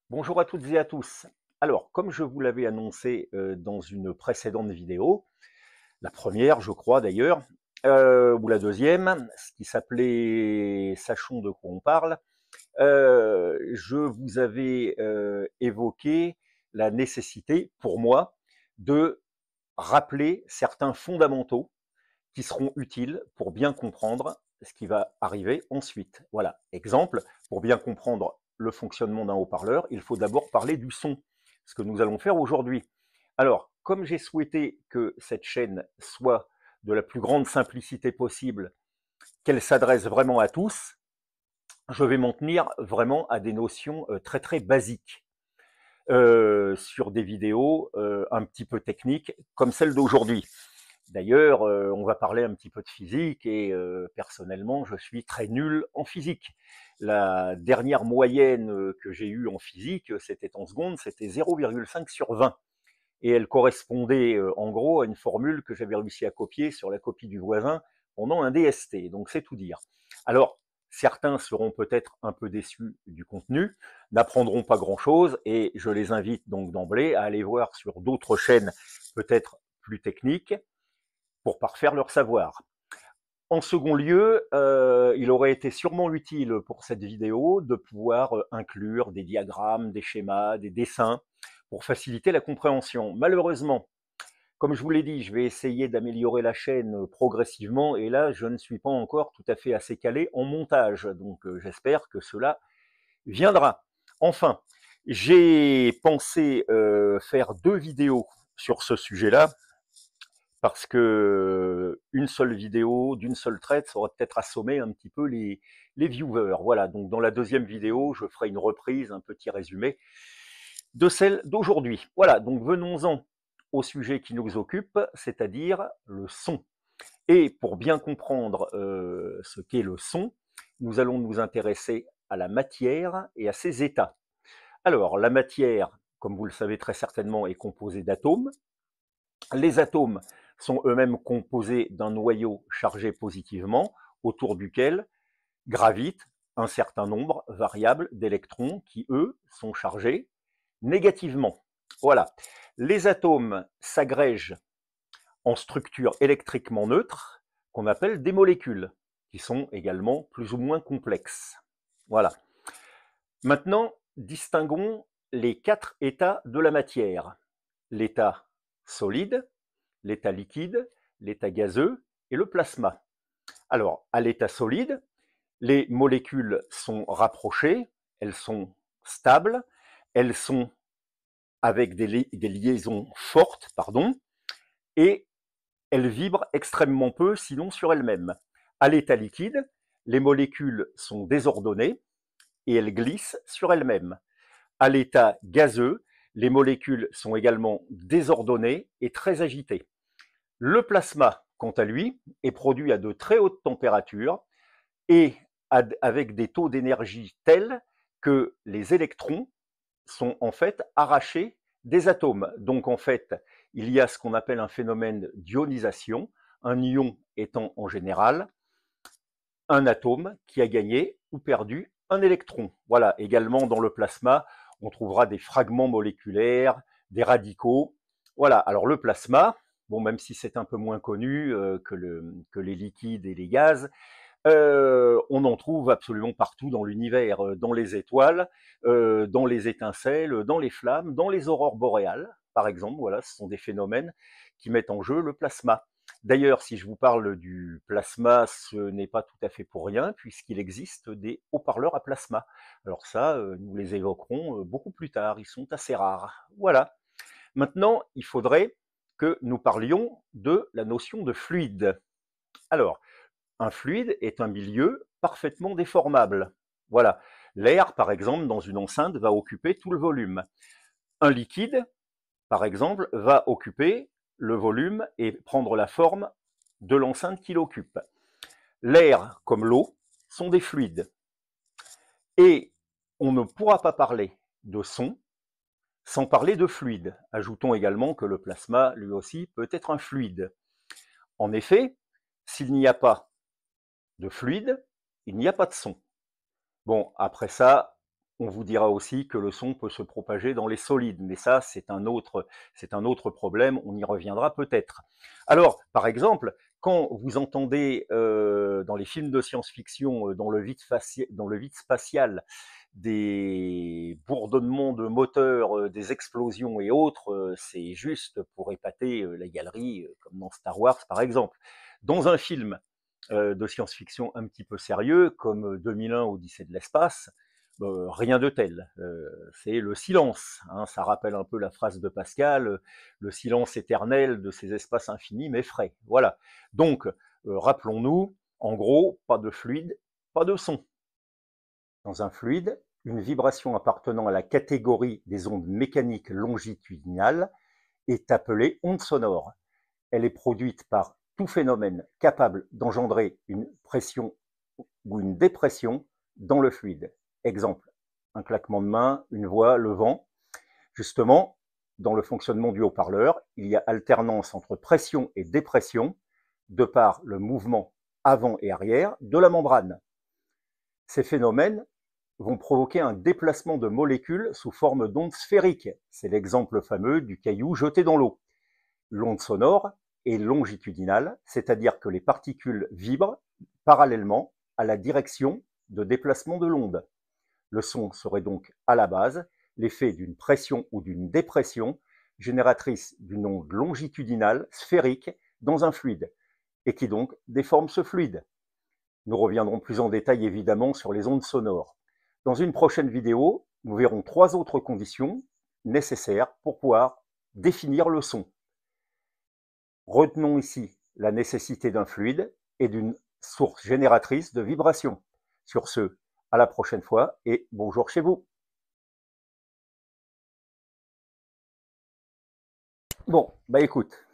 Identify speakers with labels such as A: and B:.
A: Bonjour à toutes et à tous. Alors, comme je vous l'avais annoncé dans une précédente vidéo, la première, je crois d'ailleurs, ou la deuxième, ce qui s'appelait Sachons de quoi on parle, je vous avais évoqué la nécessité, pour moi, de rappeler certains fondamentaux qui seront utiles pour bien comprendre ce qui va arriver ensuite. Voilà, exemple, pour bien comprendre le fonctionnement d'un haut-parleur, il faut d'abord parler du son, ce que nous allons faire aujourd'hui. Alors, comme j'ai souhaité que cette chaîne soit de la plus grande simplicité possible, qu'elle s'adresse vraiment à tous, je vais m'en tenir vraiment à des notions très très basiques sur des vidéos un petit peu techniques comme celle d'aujourd'hui. D'ailleurs, on va parler un petit peu de physique et personnellement, je suis très nul en physique. La dernière moyenne que j'ai eue en physique, c'était en secondes, c'était 0,5 sur 20. Et elle correspondait en gros à une formule que j'avais réussi à copier sur la copie du voisin pendant un DST. Donc c'est tout dire. Alors, certains seront peut-être un peu déçus du contenu, n'apprendront pas grand-chose et je les invite donc d'emblée à aller voir sur d'autres chaînes peut-être plus techniques pour parfaire leur savoir. En second lieu, il aurait été sûrement utile pour cette vidéo de pouvoir inclure des diagrammes, des schémas, des dessins pour faciliter la compréhension. Malheureusement, comme je vous l'ai dit, je vais essayer d'améliorer la chaîne progressivement et là, je ne suis pas encore tout à fait assez calé en montage, donc j'espère que cela viendra. Enfin, j'ai pensé faire 2 vidéos sur ce sujet-là, parce que une seule vidéo d'une seule traite, ça aurait peut-être assommé un petit peu les viewers. Voilà, donc dans la deuxième vidéo, je ferai une reprise, un petit résumé de celle d'aujourd'hui. Voilà, donc venons-en au sujet qui nous occupe, c'est-à-dire le son. Et pour bien comprendre ce qu'est le son, nous allons nous intéresser à la matière et à ses états. Alors, la matière, comme vous le savez très certainement, est composée d'atomes. Les atomes sont eux-mêmes composés d'un noyau chargé positivement, autour duquel gravitent un certain nombre variable d'électrons qui, eux, sont chargés négativement. Voilà. Les atomes s'agrègent en structures électriquement neutres qu'on appelle des molécules, qui sont également plus ou moins complexes. Voilà. Maintenant, distinguons les 4 états de la matière. L'état solide, l'état liquide, l'état gazeux et le plasma. Alors, à l'état solide, les molécules sont rapprochées, elles sont stables, elles sont avec des liaisons fortes, et elles vibrent extrêmement peu, sinon sur elles-mêmes. À l'état liquide, les molécules sont désordonnées et elles glissent sur elles-mêmes. À l'état gazeux, les molécules sont également désordonnées et très agitées. Le plasma, quant à lui, est produit à de très hautes températures et avec des taux d'énergie tels que les électrons sont en fait arrachés des atomes. Donc en fait, il y a ce qu'on appelle un phénomène d'ionisation, un ion étant en général un atome qui a gagné ou perdu un électron. Voilà, également dans le plasma, on trouvera des fragments moléculaires, des radicaux. Voilà, alors le plasma, bon, même si c'est un peu moins connu que les liquides et les gaz, on en trouve absolument partout dans l'univers, dans les étoiles, dans les étincelles, dans les flammes, dans les aurores boréales, par exemple. Voilà, ce sont des phénomènes qui mettent en jeu le plasma. D'ailleurs, si je vous parle du plasma, ce n'est pas tout à fait pour rien, puisqu'il existe des haut-parleurs à plasma. Alors ça, nous les évoquerons beaucoup plus tard, ils sont assez rares. Voilà. Maintenant, il faudrait que nous parlions de la notion de fluide. Alors, un fluide est un milieu parfaitement déformable. Voilà. L'air, par exemple, dans une enceinte, va occuper tout le volume. Un liquide, par exemple, va occuper le volume et prendre la forme de l'enceinte qu'il occupe. L'air, comme l'eau, sont des fluides. Et on ne pourra pas parler de son sans parler de fluide. Ajoutons également que le plasma, lui aussi, peut être un fluide. En effet, s'il n'y a pas de fluide, il n'y a pas de son. Bon, après ça, On vous dira aussi que le son peut se propager dans les solides, mais ça, c'est un autre problème, on y reviendra peut-être. Alors, par exemple, quand vous entendez dans les films de science-fiction, dans le vide spatial, des bourdonnements de moteurs, des explosions et autres, c'est juste pour épater la galerie, comme dans Star Wars par exemple. Dans un film de science-fiction un petit peu sérieux, comme 2001 Odyssée de l'espace, rien de tel. C'est le silence. Hein, ça rappelle un peu la phrase de Pascal, le silence éternel de ces espaces infinis mais frais. Voilà. Donc, rappelons-nous, en gros, pas de fluide, pas de son. Dans un fluide, une vibration appartenant à la catégorie des ondes mécaniques longitudinales est appelée onde sonore. Elle est produite par tout phénomène capable d'engendrer une pression ou une dépression dans le fluide. Exemple, un claquement de main, une voix, le vent. Justement, dans le fonctionnement du haut-parleur, il y a alternance entre pression et dépression de par le mouvement avant et arrière de la membrane. Ces phénomènes vont provoquer un déplacement de molécules sous forme d'ondes sphériques. C'est l'exemple fameux du caillou jeté dans l'eau. L'onde sonore est longitudinale, c'est-à-dire que les particules vibrent parallèlement à la direction de déplacement de l'onde. Le son serait donc à la base l'effet d'une pression ou d'une dépression génératrice d'une onde longitudinale sphérique dans un fluide, et qui donc déforme ce fluide. Nous reviendrons plus en détail évidemment sur les ondes sonores. Dans une prochaine vidéo, nous verrons 3 autres conditions nécessaires pour pouvoir définir le son. Retenons ici la nécessité d'un fluide et d'une source génératrice de vibrations. Sur ce, à la prochaine fois et bonjour chez vous. Bon, bah écoute,